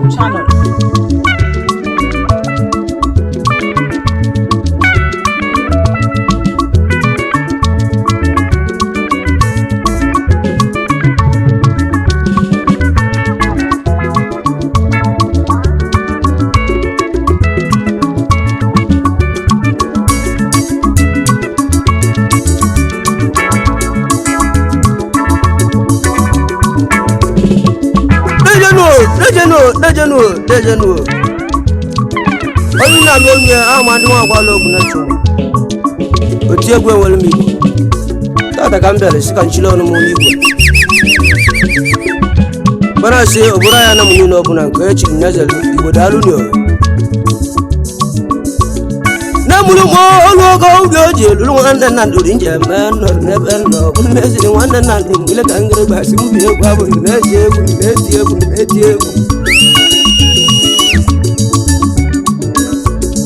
channel. Dejenu. Onye na-alụ onye Amandi Ekwealor bụ na chụwa. Oti egwu enwere m Igbo. Tata ka m bịara si ka nchile ọnụ m onye Igbo. Bana si obodo ya na m niile ọbụla nke echiri nyezelu Igbo daalụ nyo. Na mụrụ m olu ogo oge o ji elulu nwanne nna ndụrụ njem nọrọ n'ebe nọ bụrụ meziri nwanne nna ndụ ile ka ngere gbasi m bi egwu abụ na-eji egwu na-eti egwu na-eti egwu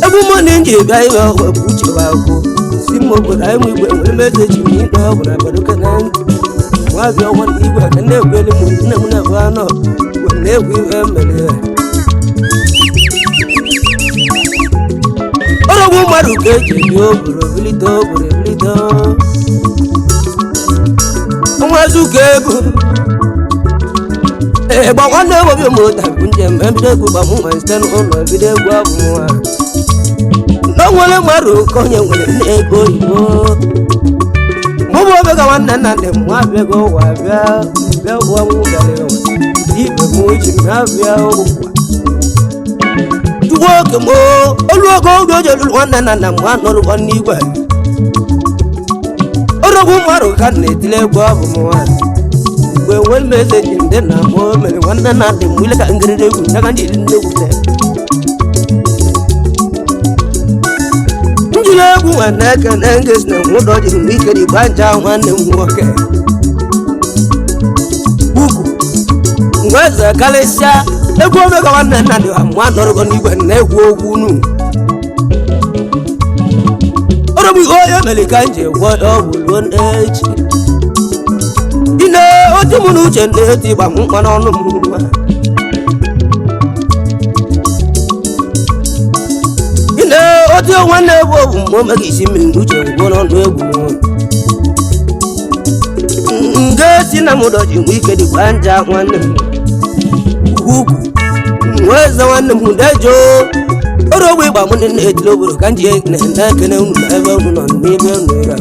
egwu mụ na nji bịa iwe ọgwụ bụ uche wa akwụ si m obodo anyị mụ igwe nwere meze ji m ikpe ọgwụ na badoka na ntị nwa bịa ọgwụ na igwe ka na-egwu elu m nne m na-egwu anọ bụ na-egwu ihe mere ya ọrọgwụ mmadụ ka eji ebi oboro bilite nwa zuka ego gba nwanne obi mụta bụ njem ebido egwu gba mụ nwa site n'ụlọ ebido egwu abụ nwa na nwere mmadụ ka onye nwere n'ego oyibo mụbụ obe ka nwanne nna ndị mụ abịago ụwa bịa gwa mụ gara ibe m ji m abịa ụwa tuwo ke mo olu ogo oge oje lulu nwanne nna m anọrụkwa n'igwe ọrọgwụ mmadụ ka na-etile egwu abụ m nwa mgbe nwere meseji ndị na mụ mere nwanne nna ndị mụ ile ka ngịrịrị egwu nyaga ndị nnegwu njiri egwu nwanne ekene ngesi na nwụdọ jiri m ike dị gbanja nwanne m nwoke ugwu ngweze karịsịa egwu omega nwanne nna dị ha mụ anọrọgo n'igwe na-egwu ogwu unu ọrọbụ ihe onye mere ka nje gwọ ọgwụ ruo n'echi ine otu mụ na uche na-eti ịgba m mkpa n'ọnụ m nwa ine otu nwanne egwu ogwu mgbe o meghị isi mmiri na uche gwuo n'ọnụ egwu nga si na m dọji nwe ike dịkwa nja nwanne m ugwu nweze nwanne m dejo ọrọgwụ ịgba m ndị na-etile obodo ka nji na-ekene unu na ebe unu nọ n'ebe unu ya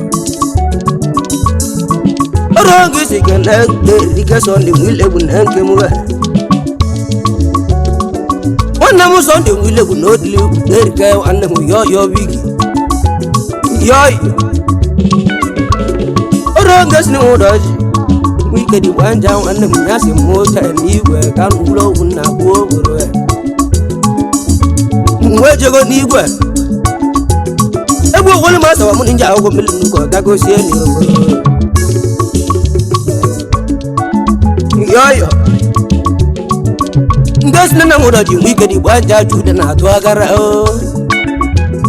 ọrọgwụ isi ke na-ike sọnde nwilegwu na nke m nwanne m sọnde nwilegwu na odili egwu na-erike nwanne m yọyọ bigi yọyọ ọrọgwụ esi na ụdọji nwike dịkwa nja nwanne m ya si m oche n'igwe ka m gwụrụ ogwu na gbuo obodo ya mgbe jego n'igwe egwu ogwolu ma sawa m ndị akwụkwọ mmiri nnukwu dagosie n'obodo yọyọ ndị si na nwụrọ ji nwike dịkwa nja jude na-atụ agara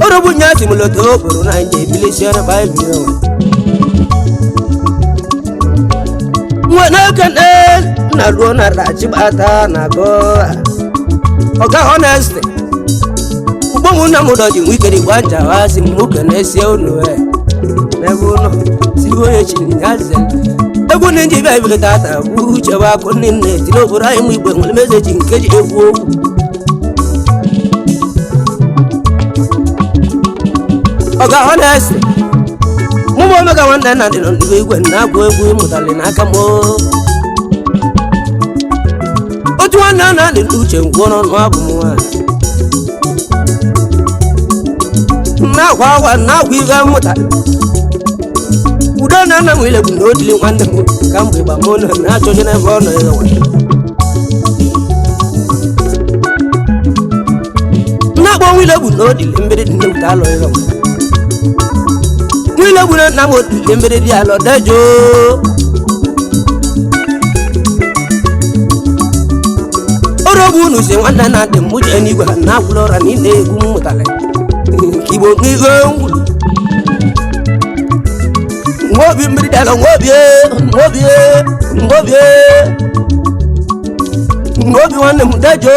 ọrọgbu nya si m lota obodo na nje ebilisiara baịbụl nwe na-ekene na ruo na rachibata na goa ọga honesty ugbo mụ na m dọji nwe ike dịkwa nja ha si m nwoke na-esie unu n'ebe ụlọ si onye chiri ya ze egwu ndị nji bịa ibili tata bụ uche bụ akụ ndị nna etiri obodo anyị mụ igbe nwere mezeji nke ji egwu okwu ọga honesty mụmụ omega nwanne nna dị nọ n'igwe igwe na-agụ egwu ịmụtali n'aka m otu nwanne nna dị n'uche ngwuo n'ọnụ abụ m nwaanyị na-agwa agwa na-agwa ihe mmụta udo na nna m ilegwu na odili nwanne m ka mgbe ịgba m ụlọ na-achọje n'ebe ọ nọ ewe na-agba nwa ilegwu na odili mbiri dị nnewute alọ ewe nwile gburu nna m odili mbiri dị alọ dejo ọrọgbu unu si nwanne na dị m uche n'igwe ha na-akwụrụ ọra na ị na-egwu m mụtara igbo n'ihe ngwuru nwobi mmiri dala nwobie ngobi nwanne m dejo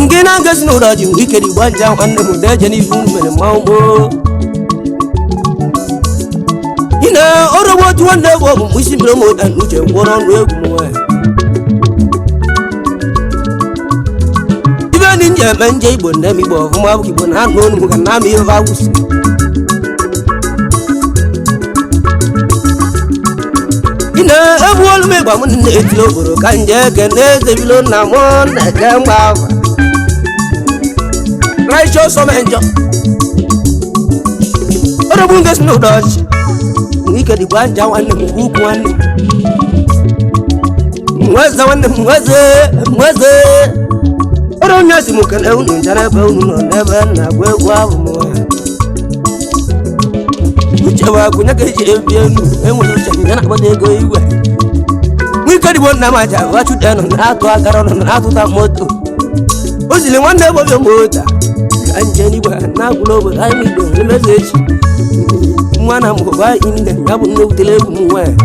ngị na-agasi n'ụlọ ji ike dị gbanja nwanne m deje n'ifu mere mmanwụ ị na-ọrọgbu otu nwanne egwu ọgwụ mgbe isi mere m ụda n'uche gwọrọ ọnụ egwu m nwanyị ibe ndị nje eme nje igbo nne m igbo ọfụma abụghị igbo na anụ onu m ka na ama ihe awụsi ị na-ebu olu m ịgba m nne etiri obodo ka nje eke na-ezebilo nna m na-eke mgba afa righteous omenjọ ọrọgbu ngesi n'ụdọ ọchị ike dị gbanja nwanne m ukwu nwanne mweze nwanne m mweze ọrụ onye si m kele unu ncha n'ebe unu nọ n'ebe na-agba egwu ahụ m uche wa gụnye ka eji ebi enu enwere uche ya na-akpata ego igwe nwike dịgbo nna m aja ghachude nọ na-atụ agara nọ na-atụta moto o ziri nwanne ebobi mota ka nje n'igwe na-agwụla obodo anyị igwe emezi echi nwa na mụba inde ya bụ nnewutere egwu m nwanyị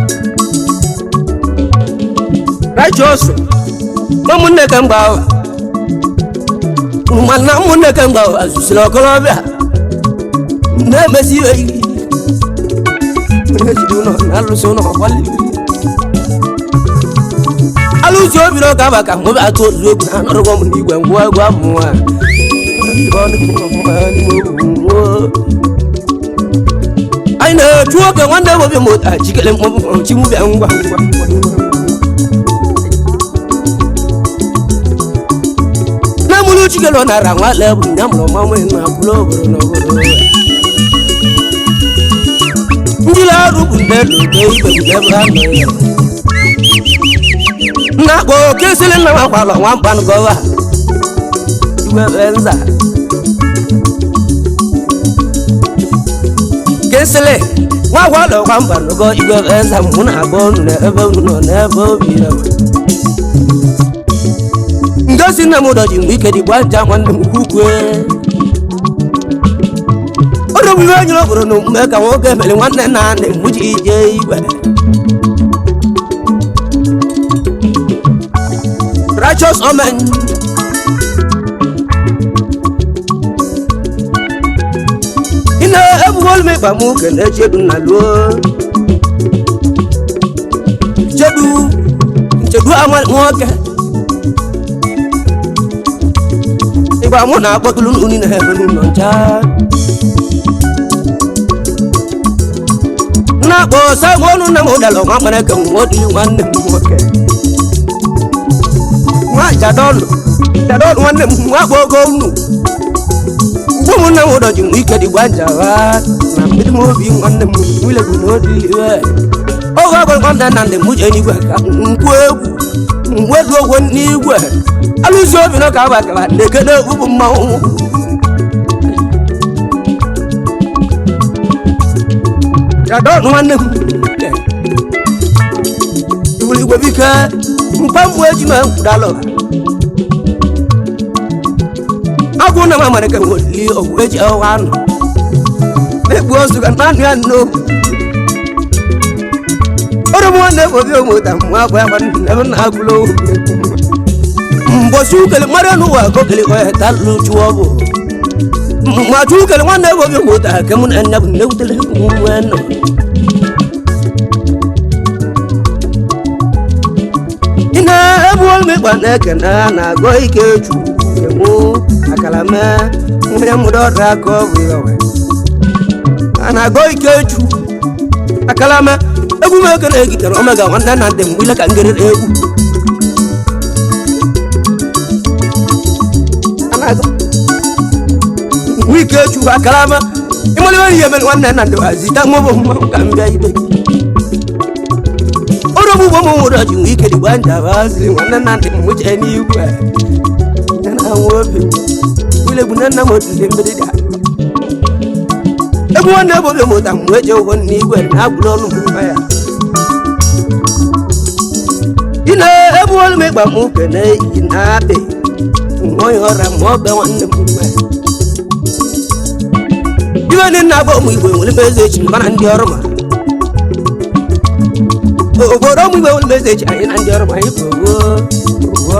righteous ụmụnne ka mgba ahụ mana ụmụnne ka mgba ahụ azụsiri ọkọlọbịa na-emesi iwe iri ejiri ụlọ na-alụsị ụlọ ọgbalị alụsị obi n'ọka aba ka mgbe atụ ozu egwu na anọrọgọ m n'igwe ngwa egwu abụ nwaanyị anyị na-echu oke nwanne ebobi mota jikere mkpọbụ chimubịa ngwa na mụrụ chikere nara nwale bụ ya mụrụ mmanwe na akwụrụ obodo n'obodo njiri arụ bụ nde lote ibe bụ ebe ha nọ ya nna akpọ oke sili nna m akwalọ nwa mkpanụ gọva iwe nza kesele nwa gwalọ kwa mba n'ogo igwe eze mụ na-agba ọnụ n'ebe unu nọ n'ebe obi ya ngosi nna m ụdọji mgbe ike dị gbanja nwanne m ukwu ọrọbụ iwe nyere obodo na omume ka nwoke mere nwanne nna nne m ji ije igwe righteous omen ebughol me ba mu kene chedu na luo chedu amal nwoke ịgba mụ na akpọtụlụ unu na ebe n'ụlọ ncha na-akpọ ọsọ ọnụ na m ụdala nwa mara ka nwadị nwanne m nwoke nwa jadọlụ nwanne m nwa akpọ ogo unu ụmụnne m ụdọ ji nwe ike dị gbanja na mmiri m obi nwanne m wile bụ n'odi iwe oge agwa nwanne na ndị m je n'igwe ka nkwu egwu mgbedu ogwo n'igwe alụzi obi nọ ka agbakara na-ekene ụbụ mmanwụ jadọ nwanne m iwere igwe bike mkpa mgbe eji ma nkwudalọ agwụ na mamara ka nweli ọgwụ eji ọwa anụ na-ekpu ozu ka nanụ ya n'obu ọrụ m nwanne obi omụta mwa bụ agba ebe na agụla ohu mgbochi ukele mmadụ n'ụwa okele onye talụ chụọ bụ ma chụ ukele nwanne obi omụta ka mụ na nne bụ nnewutere nwe nọ ị na-ebu omekpa na-ekene ha na-agọ ike chu emu akala me nwere mụrụ ọdụ aka ọ bụ iwe a na-agọ ike chu akala me egwu m eke na-egitere omega nwanne na ndị mgbe ile ka ngerere egwu wike chu akala me ịmaliwe ihe mere nwanne na ndị wazita mụbụ mmanwụ ka mbịa ibe ọrụ ọgbụgbọ m nwụrụ ji nwe ike dịgba njabaziri nwanne na ndị mgbeche n'igwe wilegbu nna m otu mbede dị egwu nwanne ebobi mụta mgbe eji ụgwọ n'igwe na-agwụrụ ọnụ mgbe ya ị na-ebu ọrụ m ịgba m ụke na-eyi na-abị onye ọrịa ma ọ be nwanne m mgbe ibe ndị nna agba ụmụ igwe nwere eze echi mana ndị ọrụ ma obodo m igwe meseji anyị na ndị ọrụ ma anyị bụ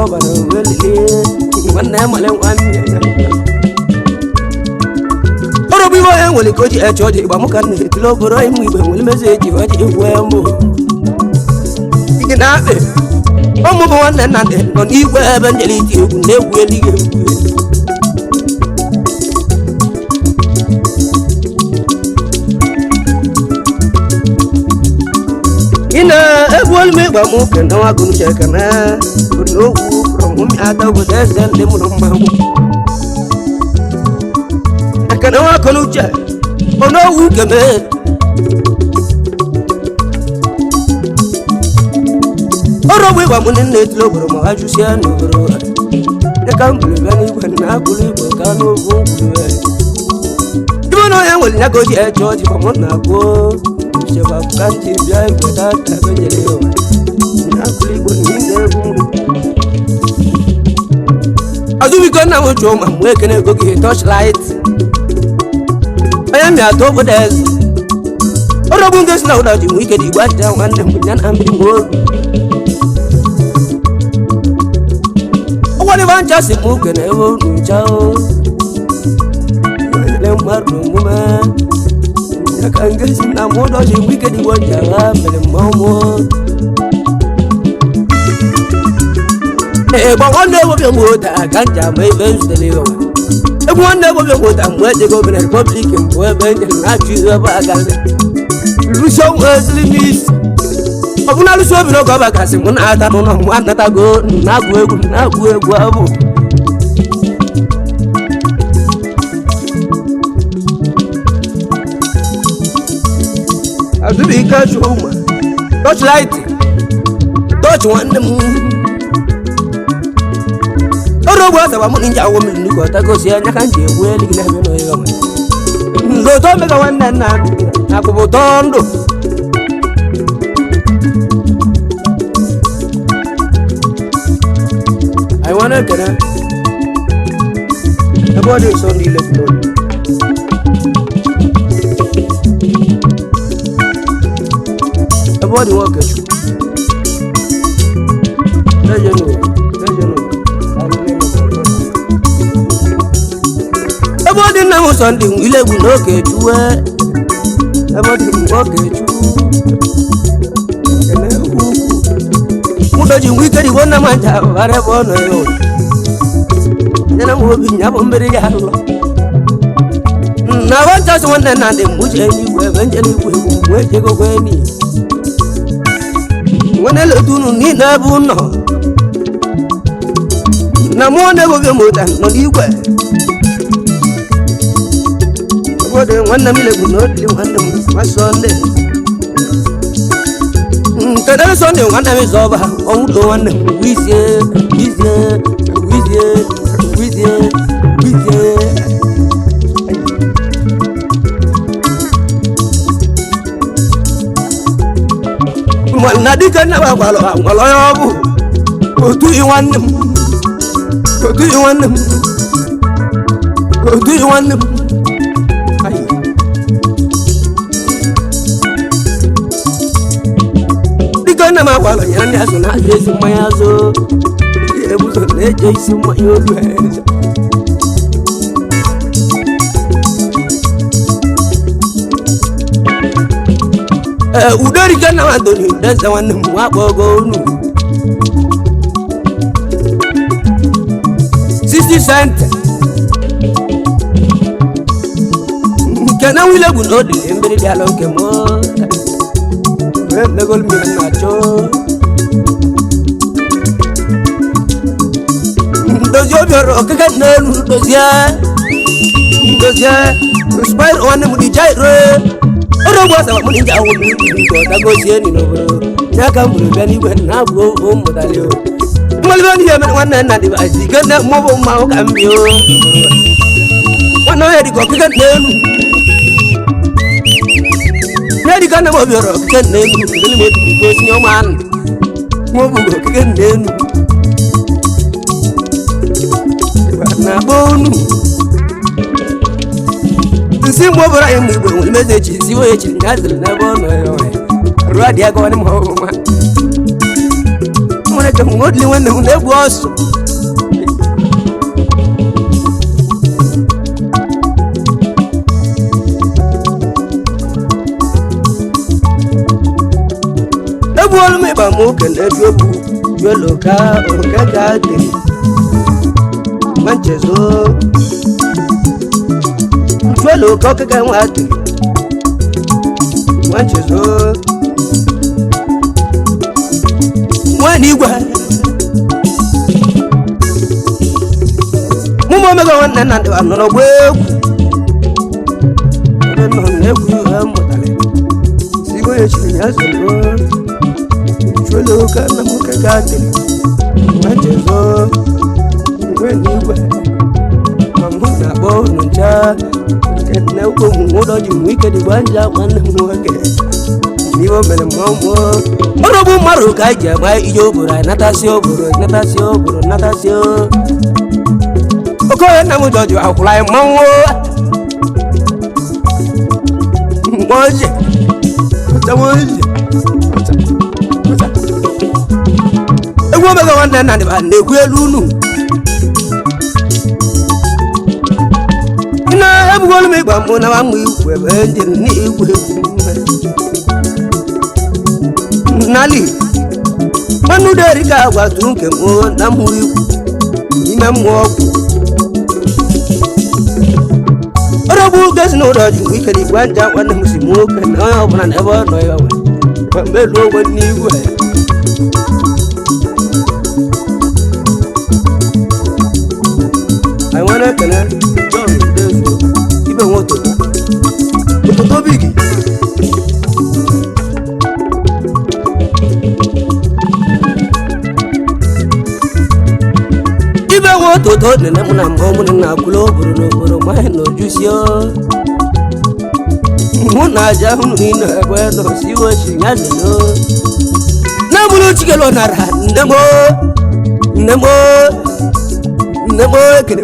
ọbara welile nwanne ya male nwanne ya ọrụ bụ iwe onye nwere ka o ji eche ọjị ịgba mụ ka nna etile obodo anyị mụ igwe nwere meseji ọjị igwe mbụ ike na akpị ụmụ bụ nwanne nna ndị nọ n'igwe ebe njere iti egwu na-egwu eluigwe egwu ina egwuolu m ịgba m oke na nwa gụrụ cheka na n'okwu from ada obodo eze ndị mụrụ mmanwụ aka na nwa akọnụ uche ọnọwu keme ọrụ ọgbụ ịgba m ndị nna etili obodo ma ha jụsịa n'obodo dịka m bụrụ bịa n'igwe na akụrụ igbo ka n'ogwu ngwuru ibe na onye nwere ya ka o ji eche ọjị ma mụ na-akwụ kanti bia igweta tabejele yo nakuli boni ndebu azumi kona mo choma mwekene go ki torchlight aya mi atobo des orobu nges na udaji mwike di gwata wanne munyan ambi mo wani vanja si mukene wo nchao le marno muma yakangesi na modo ji wike di wanja wa mele momo ba wonde wo be mota ganja mai ben steliyo e wonde wo be mota mwete go be republic mbo be na ju ba ganja luso muslimis abuna luso bi no go ba kasi mun ata no no anata go na gu egwu abu azubi ka shoma touch light touch one oro gwa ta mu ninja wo mi ko ta ko si anya kan je we li na me no yo ndo to me ga wanna na ko botondo I wanna get the body is only left no body work it. Body now something we let no get to body work it. Mudaji we get one man have whatever no. Then I'm hoping you won't be yellow. Now I just want another much anywhere eventually where you go any. Wanele tunu ni na buno na mwone gobe mota no diwe gode wanna mile buno di wanna masonde kada sonde wanna me zoba omudo wanna wizie na dika na ba kwalo ngolo yobu otu iwannem ai dika na ma kwalo nyana ni aso na jesi mayazo e buso ne jesi mayodu udari kana wadoni dasa wanne mwa gogo nu 60 cent kana wile gunodi emberi dialo kemo negol mi nacho dojo bioro kaka nelu dozia spiral wanne mudi jairo oro gwa sa mo ninja wo mi ko ta go sie ni no ya ka mu be ni gwa na go o mo ta le o mo le ni ya me wanna na di ba si ga na mo bo ma o ka mi o wanna ya di ko ka nenu ya di ka na mo bi ro ka nenu ni mo ti go si o man mo bu go ka nenu na bonu si mo bora yemu igbo we message si wo echi nyazil na bo no yo radi ya kwa ni mwa mwana cha ngodi wana unebu osu ebu olu me ba mo kende ebu yolo ka okaka de manchezo yolo ka okaka wati manchezo wani gwa mumo mega wana nande wa nono bweku no neku amotale sigo yechinya zero yolo ka na mukaka de manchezo wani gwa mamuna bono ncha kena uko mudo ji wike di banja wana mwake niwo mele momo orobu maru ka je ba iyo bura natasio oko na mu dojo akulai mawo moje tamoje egwo mega wana na ba neku elunu ina ebu golu me gba mo na wa mu ikwe be nje ni ikwe nali manu deri ka gwa tunke mo na mu ikwe ina mo orobu gas no do ju wi kadi gwanja wana musimu ka na obana ne bo no yo ba me lo go ni ikwe I wanna connect ibe woto to bigi ibe woto to ne muna mbomu na kulo buru mai no jusio muna ja hunu ina kwa no siwo chinyane no na mulu chikelo nara nemo kene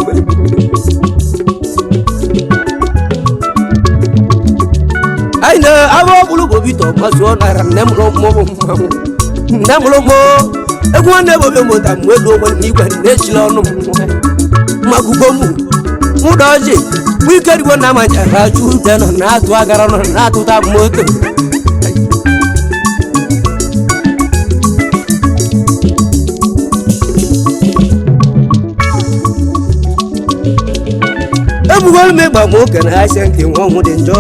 aina abo bulu bobito maso na nemro mo egwo ne bobe mo ta mwedo ko ni gwa ne chilo no magugomu mudoje wikedi wona ma ja ju deno na tu agara no na tu ta moto ebu gol me ba mo kana asenke won mu de njo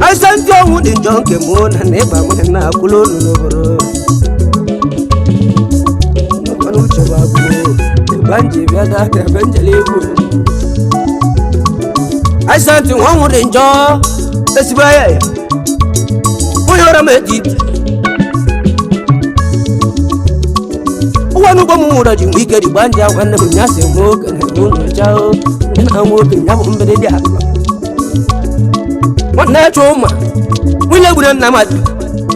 asenke won mu de njo ke mo na ne ba mo na kulo no boro no kono chaba ko banje bia da ka banjele ko asenke won mu de njo esibaya mo yora me dit wanu ba mu da jin wike di banja wannan mun ya sai mo kan mun jawo ina mo bin ya mun bade dia wannan choma mun ya gudan na ma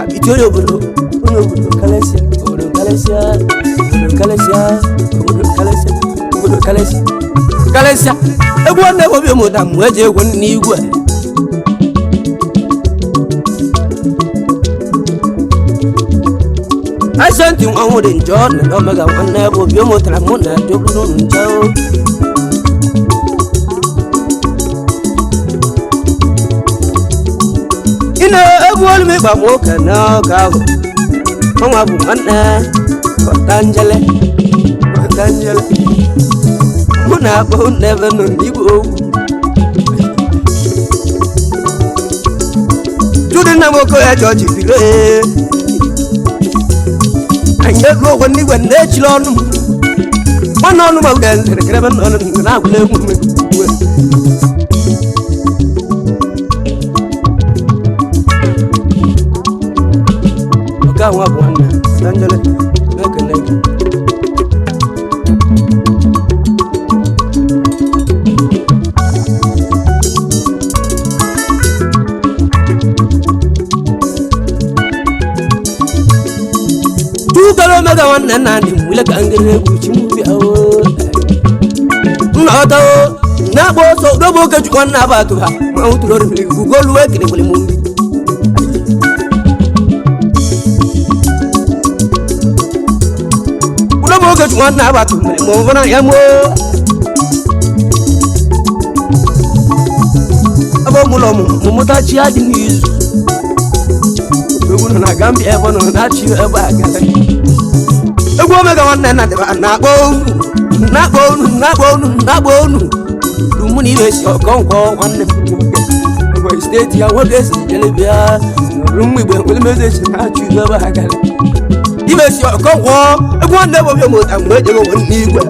abitoro bulo kalesia egwu wannan bo bi mu da mu eje egwu ni igwe asanti wangu de njor na omega wana bo bi mo tra mo na to no njao ina egwol me ba mo kana ka ho ma bu wana tanjele mo na bo never no ni bo tudina mo ko ya joji bile anya go woni wende chilonu manonu ma den krebe non na gule mu ka wa bwana sanjale nekene Kalo mega wannan na ni mule ka angere ku ci mu bi awo no to na bo so do bo ke chukwan na ba tu ha ma utu lo ri go lu e kini mu udo bo ke chukwan na ba tu mo bana ya mo abo mulo mu ta chi adi ni do na Gambia e bono na chi e ba ga egwu omega nwanne na dị na-akpọ unu rumu na ibe si ọkọnkọ nwanne m steeti ya nwoke si jelebia rumu igbe mkpelimezi na-achụ ibe ebe ha gara ibe si ọkọnkọ egwu nwanne bụ obi mụta mgbe ejego n'igwe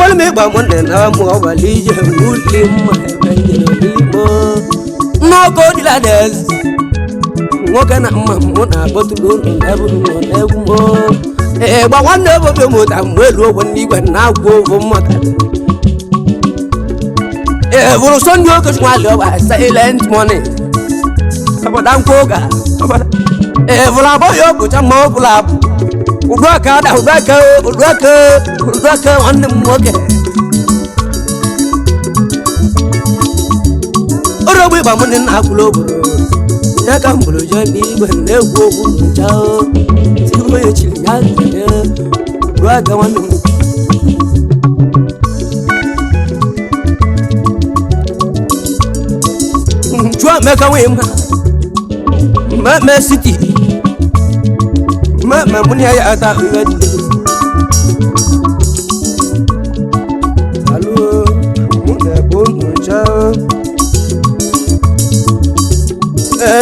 wala me ba mon na mo wali je mulim benjero limo no ko dila des mo kana ma mo na botulo ndabu no nebu mo gba wanne bo be mo ta mwelu woni gwa na gwo bo mo ta volo son yo ko swale ba silent money abada nkoga abada vola bo yo ko chamo vola udaka wanne moge oro gbe ba mun na kulo buru ya kan bulu je ni gbe ne go bu chao ti mo ye chili ya de udaka wanne jua me ka we ma city ma mun ya ata we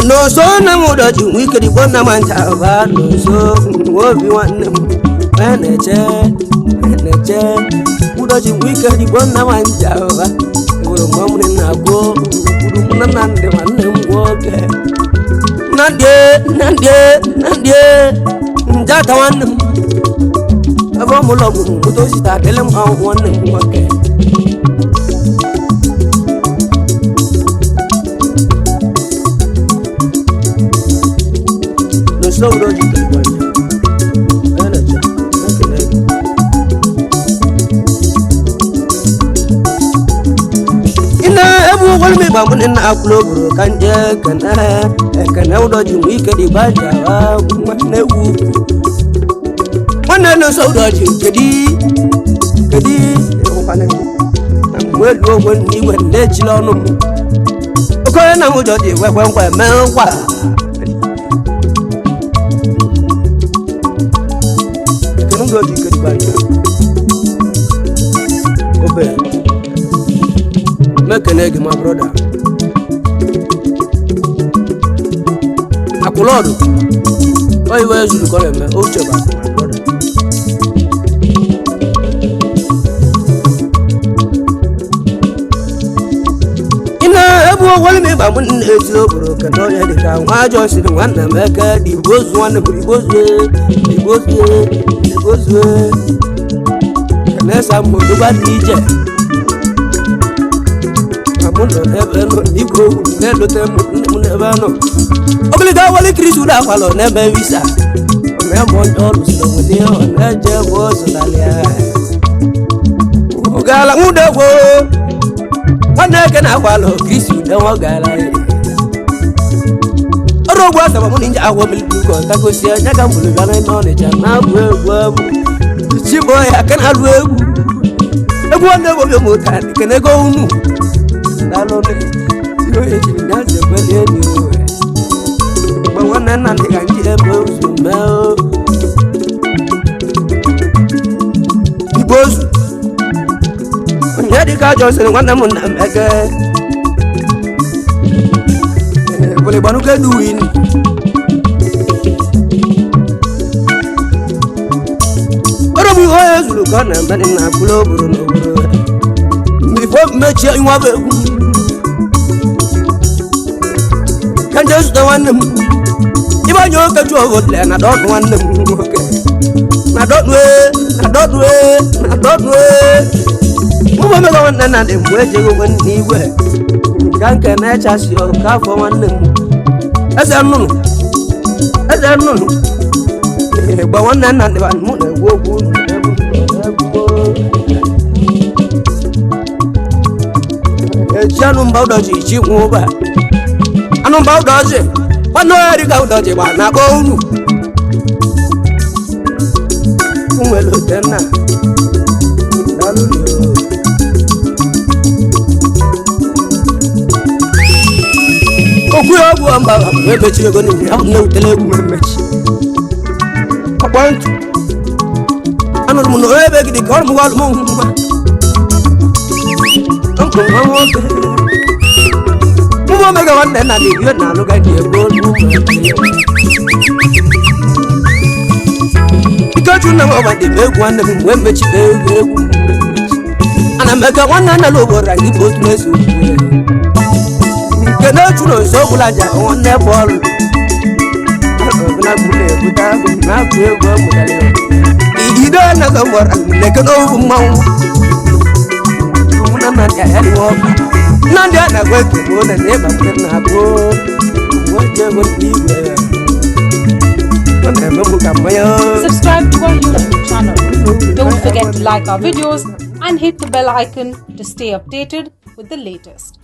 no so na muda ju wikedi bona manja ba no so obi wanne eneche muda ju wikedi bona manja ba uro mamune na go uru munande wanne mwoke nande njata wanne abo mulo muto sita telem wanne mwoke slow down you can find energy ina ebu wal me ba mun na akulo bro kanje kana udo ji wi ke di baja wanne wu wanne no so do ji kedi o kana we lo woni wende ji lo no ko na mu do ji we me kwa God you could buy Obe make an egg my brother Akulodo why where you call him Ocheba my brother ina ebu wali me ba mun etio bro ka do ya de ka wa jo si wan na make di bozu wan di bozu Nessa mundo ba nije amundo ebe no iko ne do te mu ne ba no obliga wali kristu da kwalo ne be visa me mo do so woni o ne je bo so dalia o gala mudo go wana ke na kwalo kristu de o gala oro gwa sa mo ninja awo mi ko ta ko si anya ga mbulu ga no ne ja na gwa chibo ya kana lu egwu nne bo be mota kene go unu dalo ne yo ye ji na se kwele ni o ba wana na ndi ga nji e bo su me o ibozu nya di ka jo se wana mun na mege bole banu ke duin mi hoye zulu kana mbani na kulo buru no buru mi fo mechi inwa be kan jesu da wannem iba nyo ka tu odle na dot wannem okay na dot we ụmụ omega nwanne na dị mgbe eji ego n'igwe ka nke na-echasi ka afọ nwanne m eze nnụnụ gba nwanne nna ndị mụ na-egwu okwu eji anụ mba ụdọji chi nwe ụba anụ mba ụdọji nwanne onye dịka ụdọji gba na-akpọ unu nwere ote nna okwu ya ọgwụ mba wee mechiri ego niile ahụ na-ewutela egwu mere mmechi ọkpọ ntụ anụrụ m na onye ebe gị dị ka ọrụ m ọrụ m mma nkụ nwa nwoke ụmụ omega nwanne nna dị ihe na alụ gaghị egbu olu ikechu nna m ọgba dị m egwu nwanne m wee mmechi egwu ana m eke nwanne nna n'obodo anyị bụ otu na-eso nke na-echu na nso ọgwụla ja nwanne bụ ọrụ na-akụ egwu ọmụtara ide anaghị gbara na-eke n'owu mmanwụ na ndị a na-agwa ekele ole na ịba mgbe na-abụ nwoke ego igwe ọ na-emegbu ka mmanya. Subscribe to our YouTube channel. Don't forget to like our videos and hit the bell icon to stay updated with the latest.